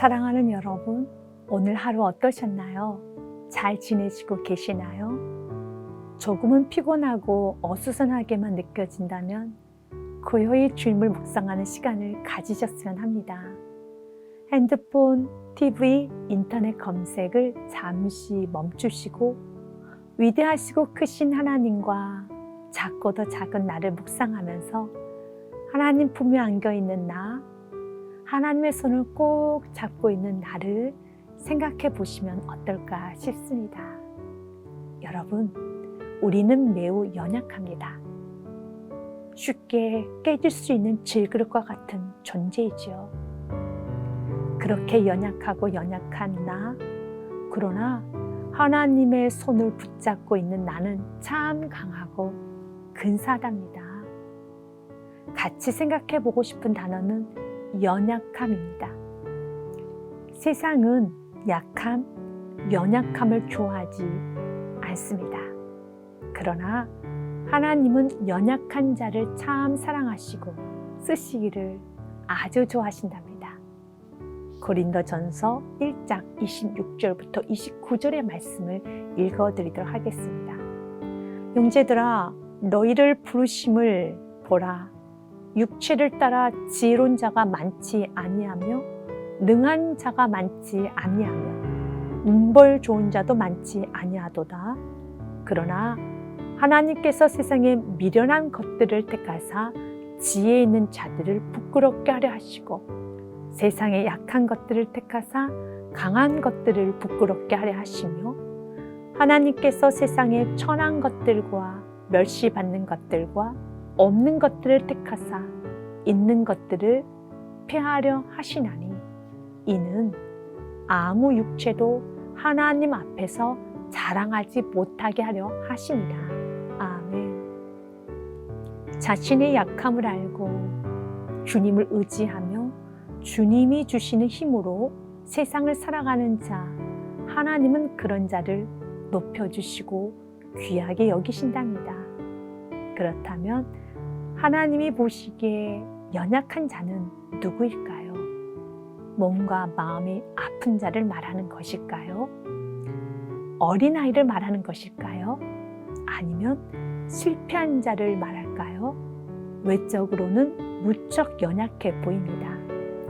사랑하는 여러분, 오늘 하루 어떠셨나요? 잘 지내시고 계시나요? 조금은 피곤하고 어수선하게만 느껴진다면 고요히 주님을 묵상하는 시간을 가지셨으면 합니다. 핸드폰, TV, 인터넷 검색을 잠시 멈추시고 위대하시고 크신 하나님과 작고도 작은 나를 묵상하면서 하나님 품에 안겨있는 나, 하나님의 손을 꼭 잡고 있는 나를 생각해 보시면 어떨까 싶습니다. 여러분, 우리는 매우 연약합니다. 쉽게 깨질 수 있는 질그릇과 같은 존재이지요. 그렇게 연약하고 연약한 나, 그러나 하나님의 손을 붙잡고 있는 나는 참 강하고 근사하답니다. 같이 생각해 보고 싶은 단어는 연약함입니다. 세상은 약함, 연약함을 좋아하지 않습니다. 그러나 하나님은 연약한 자를 참 사랑하시고 쓰시기를 아주 좋아하신답니다. 고린도전서 1장 26절부터 29절의 말씀을 읽어드리도록 하겠습니다. 형제들아, 너희를 부르심을 보라. 육체를 따라 지혜로운 자가 많지 아니하며 능한 자가 많지 아니하며 문벌 좋은 자도 많지 아니하도다. 그러나 하나님께서 세상에 미련한 것들을 택하사 지혜 있는 자들을 부끄럽게 하려 하시고 세상에 약한 것들을 택하사 강한 것들을 부끄럽게 하려 하시며 하나님께서 세상에 천한 것들과 멸시받는 것들과 없는 것들을 택하사 있는 것들을 폐하려 하시나니 이는 아무 육체도 하나님 앞에서 자랑하지 못하게 하려 하심이라. 아멘. 자신의 약함을 알고 주님을 의지하며 주님이 주시는 힘으로 세상을 살아가는 자, 하나님은 그런 자를 높여주시고 귀하게 여기신답니다. 그렇다면 하나님이 보시기에 연약한 자는 누구일까요? 몸과 마음이 아픈 자를 말하는 것일까요? 어린아이를 말하는 것일까요? 아니면 실패한 자를 말할까요? 외적으로는 무척 연약해 보입니다.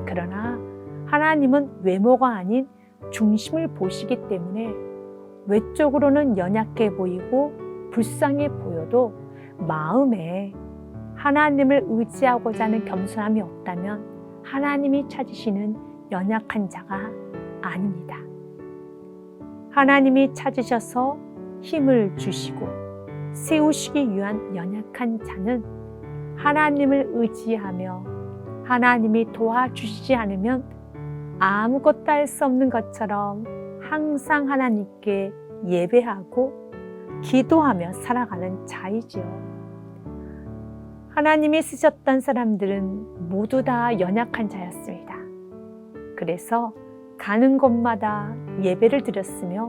그러나 하나님은 외모가 아닌 중심을 보시기 때문에 외적으로는 연약해 보이고 불쌍해 보여도 마음에 하나님을 의지하고자 하는 겸손함이 없다면 하나님이 찾으시는 연약한 자가 아닙니다. 하나님이 찾으셔서 힘을 주시고 세우시기 위한 연약한 자는 하나님을 의지하며 하나님이 도와주시지 않으면 아무것도 할 수 없는 것처럼 항상 하나님께 예배하고 기도하며 살아가는 자이지요. 하나님이 쓰셨던 사람들은 모두 다 연약한 자였습니다. 그래서 가는 곳마다 예배를 드렸으며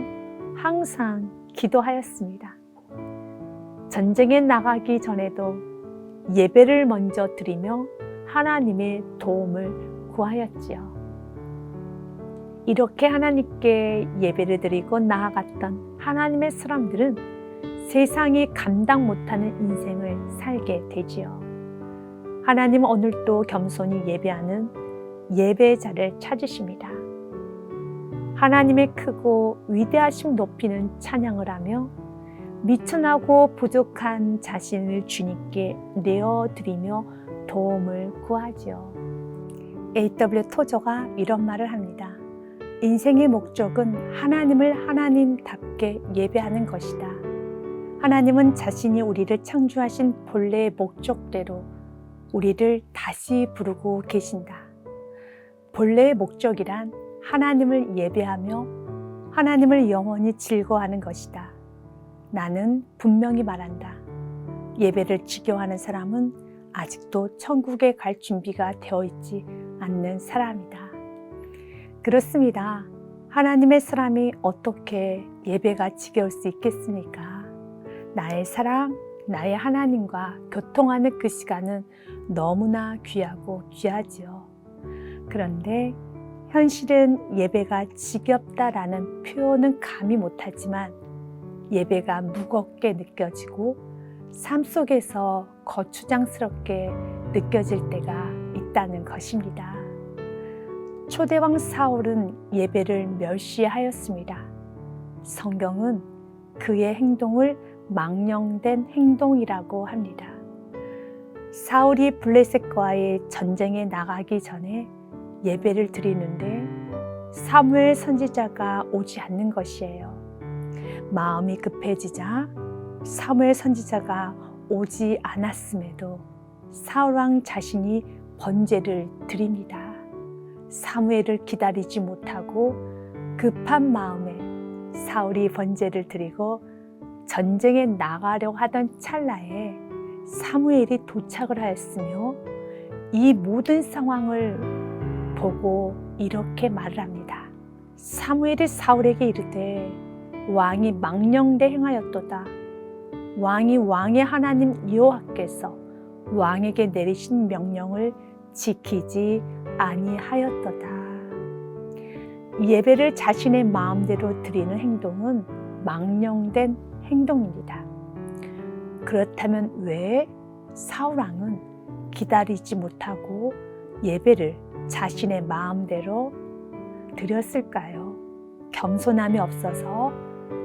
항상 기도하였습니다. 전쟁에 나가기 전에도 예배를 먼저 드리며 하나님의 도움을 구하였지요. 이렇게 하나님께 예배를 드리고 나아갔던 하나님의 사람들은 세상이 감당 못하는 인생을 살게 되지요. 하나님은 오늘도 겸손히 예배하는 예배자를 찾으십니다. 하나님의 크고 위대하심 높이는 찬양을 하며 미천하고 부족한 자신을 주님께 내어드리며 도움을 구하지요. A.W. 토저가 이런 말을 합니다. 인생의 목적은 하나님을 하나님답게 예배하는 것이다. 하나님은 자신이 우리를 창조하신 본래의 목적대로 우리를 다시 부르고 계신다. 본래의 목적이란 하나님을 예배하며 하나님을 영원히 즐거워하는 것이다. 나는 분명히 말한다. 예배를 지겨워하는 사람은 아직도 천국에 갈 준비가 되어 있지 않는 사람이다. 그렇습니다. 하나님의 사람이 어떻게 예배가 지겨울 수 있겠습니까? 나의 사랑, 나의 하나님과 교통하는 그 시간은 너무나 귀하고 귀하지요. 그런데 현실은 예배가 지겹다라는 표현은 감히 못하지만 예배가 무겁게 느껴지고 삶 속에서 거추장스럽게 느껴질 때가 있다는 것입니다. 초대왕 사울은 예배를 멸시하였습니다. 성경은 그의 행동을 망령된 행동이라고 합니다. 사울이 블레셋과의 전쟁에 나가기 전에 예배를 드리는데 사무엘 선지자가 오지 않는 것이에요. 마음이 급해지자 사무엘 선지자가 오지 않았음에도 사울왕 자신이 번제를 드립니다. 사무엘을 기다리지 못하고 급한 마음에 사울이 번제를 드리고 전쟁에 나가려고 하던 찰나에 사무엘이 도착을 하였으며 이 모든 상황을 보고 이렇게 말을 합니다. 사무엘이 사울에게 이르되 왕이 망령되 행하였도다. 왕이 왕의 하나님 여호와께서 왕에게 내리신 명령을 지키지 아니하였도다. 예배를 자신의 마음대로 드리는 행동은 망령된 행동입니다. 그렇다면 왜 사울왕은 기다리지 못하고 예배를 자신의 마음대로 드렸을까요? 겸손함이 없어서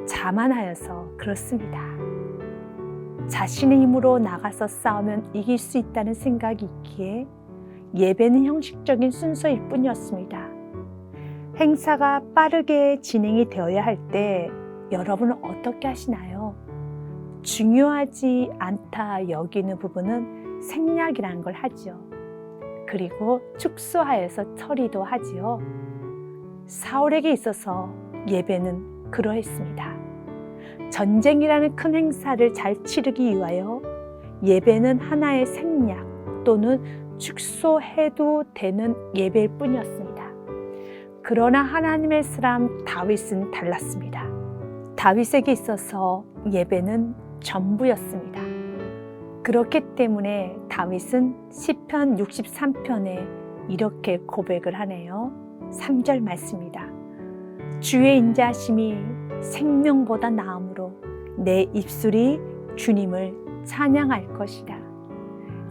자만하여서 그렇습니다. 자신의 힘으로 나가서 싸우면 이길 수 있다는 생각이 있기에 예배는 형식적인 순서일 뿐이었습니다. 행사가 빠르게 진행이 되어야 할 때 여러분은 어떻게 하시나요? 중요하지 않다 여기는 부분은 생략이라는 걸 하죠. 그리고 축소하여서 처리도 하지요. 사울에게 있어서 예배는 그러했습니다. 전쟁이라는 큰 행사를 잘 치르기 위하여 예배는 하나의 생략 또는 축소해도 되는 예배일 뿐이었습니다. 그러나 하나님의 사람 다윗은 달랐습니다. 다윗에게 있어서 예배는 전부였습니다. 그렇기 때문에 다윗은 시편 63편에 이렇게 고백을 하네요. 3절 말씀입니다. 주의 인자하심이 생명보다 나음으로 내 입술이 주님을 찬양할 것이다.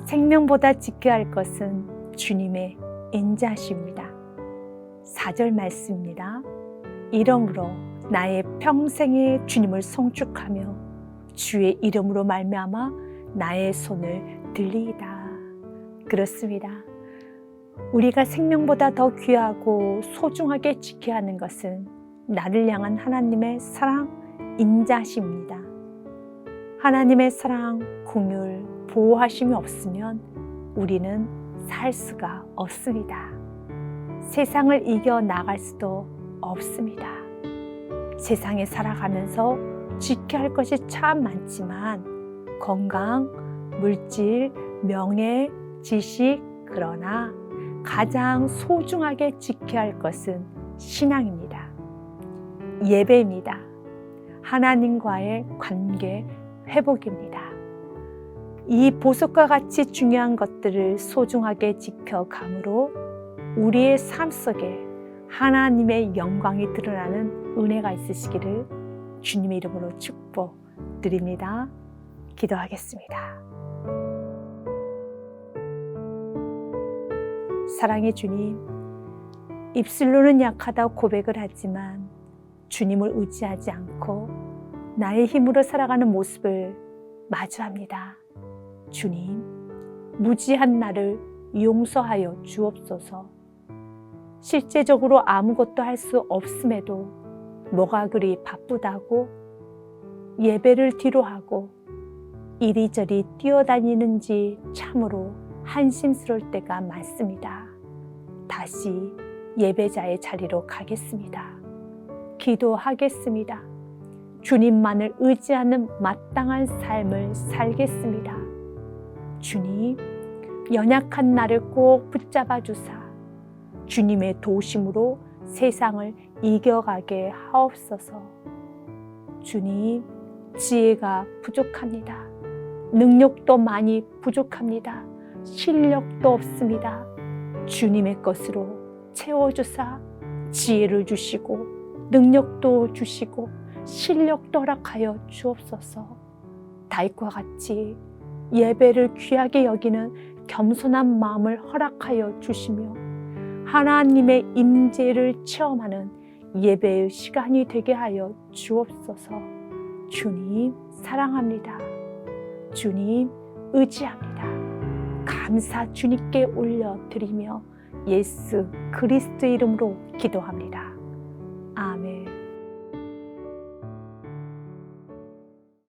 생명보다 지켜야 할 것은 주님의 인자하심입니다. 4절 말씀입니다. 이러므로 나의 평생에 주님을 송축하며 주의 이름으로 말미암아 나의 손을 들리이다. 그렇습니다. 우리가 생명보다 더 귀하고 소중하게 지켜야 하는 것은 나를 향한 하나님의 사랑, 인자심입니다. 하나님의 사랑, 긍휼, 보호하심이 없으면 우리는 살 수가 없습니다. 세상을 이겨나갈 수도 없습니다. 세상에 살아가면서 지켜야 할 것이 참 많지만 건강, 물질, 명예, 지식, 그러나 가장 소중하게 지켜야 할 것은 신앙입니다. 예배입니다. 하나님과의 관계 회복입니다. 이 보석과 같이 중요한 것들을 소중하게 지켜감으로 우리의 삶 속에 하나님의 영광이 드러나는 은혜가 있으시기를 주님의 이름으로 축복드립니다. 기도하겠습니다. 사랑의 주님, 입술로는 약하다고 고백을 하지만 주님을 의지하지 않고 나의 힘으로 살아가는 모습을 마주합니다. 주님, 무지한 나를 용서하여 주옵소서. 실제적으로 아무것도 할 수 없음에도 뭐가 그리 바쁘다고 예배를 뒤로하고 이리저리 뛰어다니는지 참으로 한심스러울 때가 많습니다. 다시 예배자의 자리로 가겠습니다. 기도하겠습니다. 주님만을 의지하는 마땅한 삶을 살겠습니다. 주님, 연약한 나를 꼭 붙잡아 주사 주님의 도심으로 세상을 이겨가게 하옵소서. 주님, 지혜가 부족합니다. 능력도 많이 부족합니다. 실력도 없습니다. 주님의 것으로 채워주사 지혜를 주시고 능력도 주시고 실력도 허락하여 주옵소서. 다윗과 같이 예배를 귀하게 여기는 겸손한 마음을 허락하여 주시며 하나님의 임재를 체험하는 예배의 시간이 되게 하여 주옵소서. 주님 사랑합니다. 주님 의지합니다. 감사 주님께 올려드리며 예수 그리스도 이름으로 기도합니다.